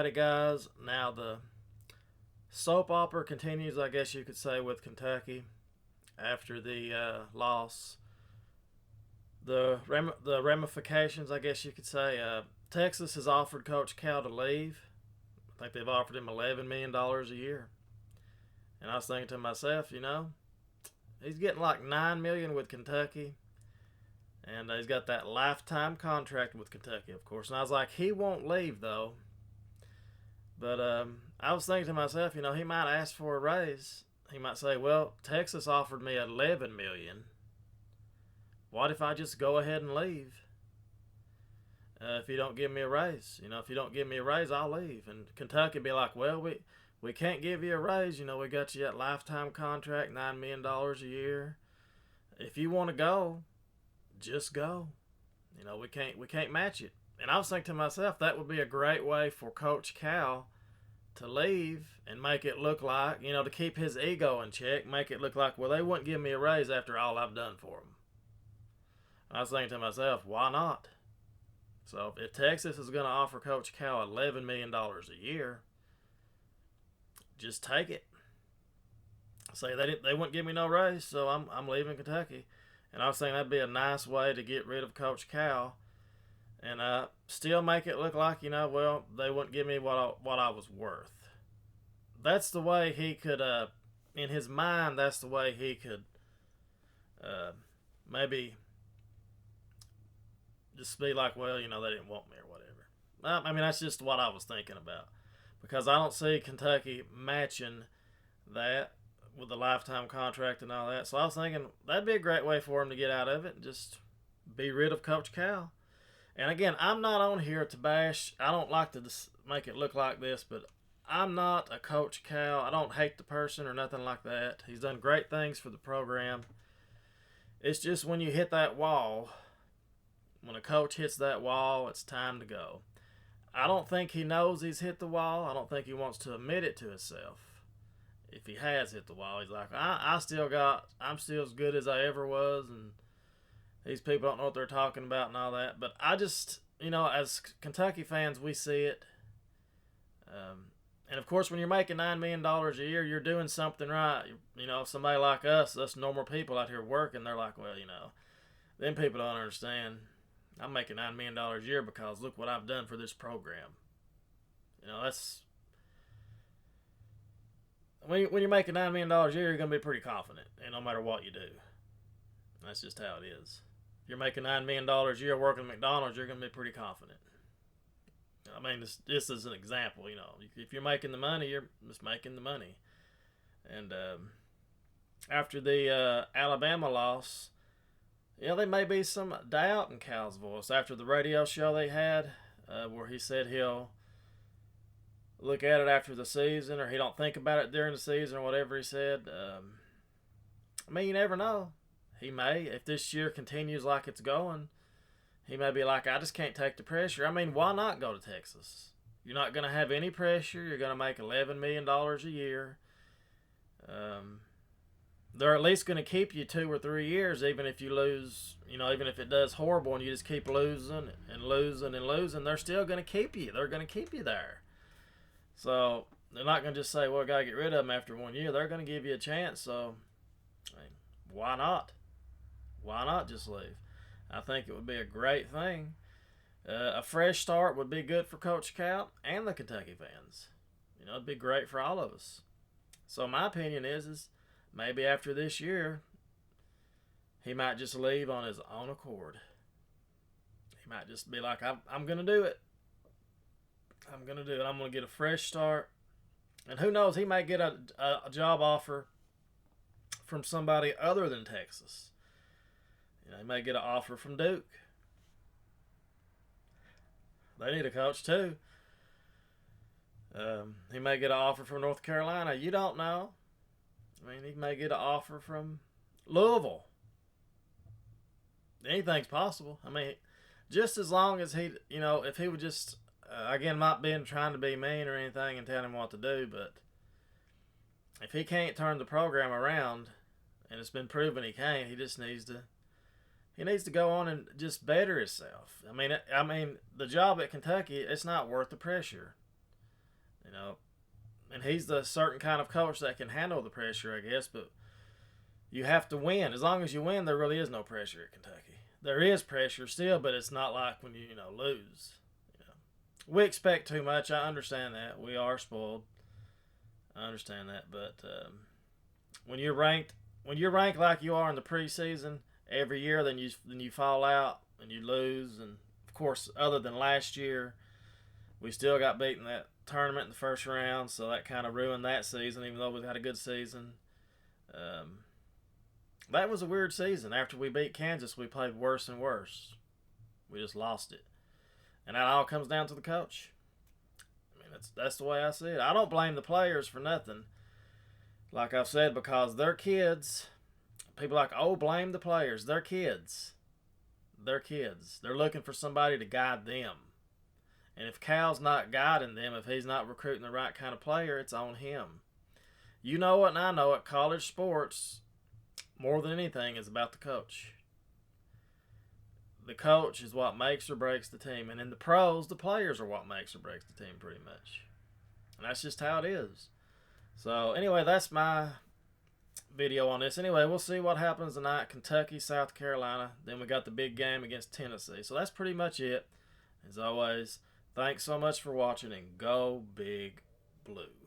Alrighty, guys. Now the soap opera continues, I guess you could say, with Kentucky after the loss. The ramifications, I guess you could say. Texas has offered Coach Cal to leave. I think they've offered him $11 million a year. And I was thinking to myself, he's getting like $9 million with Kentucky, and he's got that lifetime contract with Kentucky, of course. And I was like, he won't leave though. But I was thinking to myself, he might ask for a raise. He might say, "Well, Texas offered me $11 million. What if I just go ahead and leave? If you don't give me a raise, if you don't give me a raise, I'll leave." And Kentucky be like, "Well, we can't give you a raise. We got you that lifetime contract, $9 million a year. If you want to go, just go. We can't match it." And I was thinking to myself, that would be a great way for Coach Cal to leave and make it look like, to keep his ego in check, make it look like, well, they wouldn't give me a raise after all I've done for them. I was thinking to myself, why not? So if Texas is going to offer Coach Cal $11 million a year, just take it. Say they wouldn't give me no raise, so I'm leaving Kentucky. And I was thinking that'd be a nice way to get rid of Coach Cal, and still make it look like, well, they wouldn't give me what I was worth. That's the way he could, in his mind, that's the way he could maybe just be like, well, they didn't want me or whatever. That's just what I was thinking about. Because I don't see Kentucky matching that with the lifetime contract and all that. So I was thinking that'd be a great way for him to get out of it and just be rid of Coach Cal. And again, I'm not on here to bash. I don't like to make it look like this, but I'm not a Coach Cal. I don't hate the person or nothing like that. He's done great things for the program. It's just when you hit that wall, when a coach hits that wall, it's time to go. I don't think he knows he's hit the wall. I don't think he wants to admit it to himself. If he has hit the wall, he's like, I'm still as good as I ever was, and these people don't know what they're talking about and all that. But I just, as Kentucky fans, we see it. And of course, when you're making $9 million a year, you're doing something right. Somebody like us normal people out here working, they're like, well, them people don't understand. I'm making $9 million a year because look what I've done for this program. That's when you're making $9 million a year, you're gonna be pretty confident, and no matter what you do, that's just how it is. If you're making $9 million a year working at McDonald's, you're gonna be pretty confident. This is an example. If you're making the money, you're just making the money. And after the Alabama loss, there may be some doubt in Cal's voice after the radio show they had, where he said he'll look at it after the season, or he don't think about it during the season, or whatever he said. You never know. He may, if this year continues like it's going, he may be like, I just can't take the pressure. Why not go to Texas? You're not going to have any pressure. You're going to make $11 million a year. They're at least going to keep you 2 or 3 years, even if you lose, even if it does horrible and you just keep losing and losing and losing, they're still going to keep you. They're going to keep you there. So they're not going to just say, well, I got to get rid of them after 1 year. They're going to give you a chance. So why not? Why not just leave? I think it would be a great thing. A fresh start would be good for Coach Cal and the Kentucky fans. It'd be great for all of us. So my opinion is maybe after this year, he might just leave on his own accord. He might just be like, I'm going to do it. I'm going to do it. I'm going to get a fresh start. And who knows, he may get a job offer from somebody other than Texas. He may get an offer from Duke. They need a coach too. He may get an offer from North Carolina. You don't know. He may get an offer from Louisville. Anything's possible. Just as long as he, if he would just, again, not being trying to be mean or anything and telling him what to do, but if he can't turn the program around, and it's been proven he can't, he just needs to go on and just better himself. The job at Kentucky, it's not worth the pressure. You know, and he's the certain kind of coach that can handle the pressure, I guess. But you have to win. As long as you win, there really is no pressure at Kentucky. There is pressure still, but it's not like when you lose. We expect too much. I understand that. We are spoiled. I understand that, but when you're ranked like you are in the preseason every year, then you fall out and you lose. And of course, other than last year, we still got beaten in that tournament in the first round, so that kind of ruined that season. Even though we had a good season, that was a weird season. After we beat Kansas, we played worse and worse. We just lost it. And that all comes down to the coach. I mean, that's the way I see it. I don't blame the players for nothing. Like I've said, because they're kids. People are like, oh, blame the players. They're kids. They're kids. They're looking for somebody to guide them. And if Cal's not guiding them, if he's not recruiting the right kind of player, it's on him. You know it and I know it. College sports, more than anything, is about the coach. The coach is what makes or breaks the team. And in the pros, the players are what makes or breaks the team pretty much. And that's just how it is. So, anyway, that's my video on this. Anyway, we'll see what happens tonight. Kentucky, South Carolina. Then we got the big game against Tennessee. So that's pretty much it. As always, thanks so much for watching, and go Big Blue.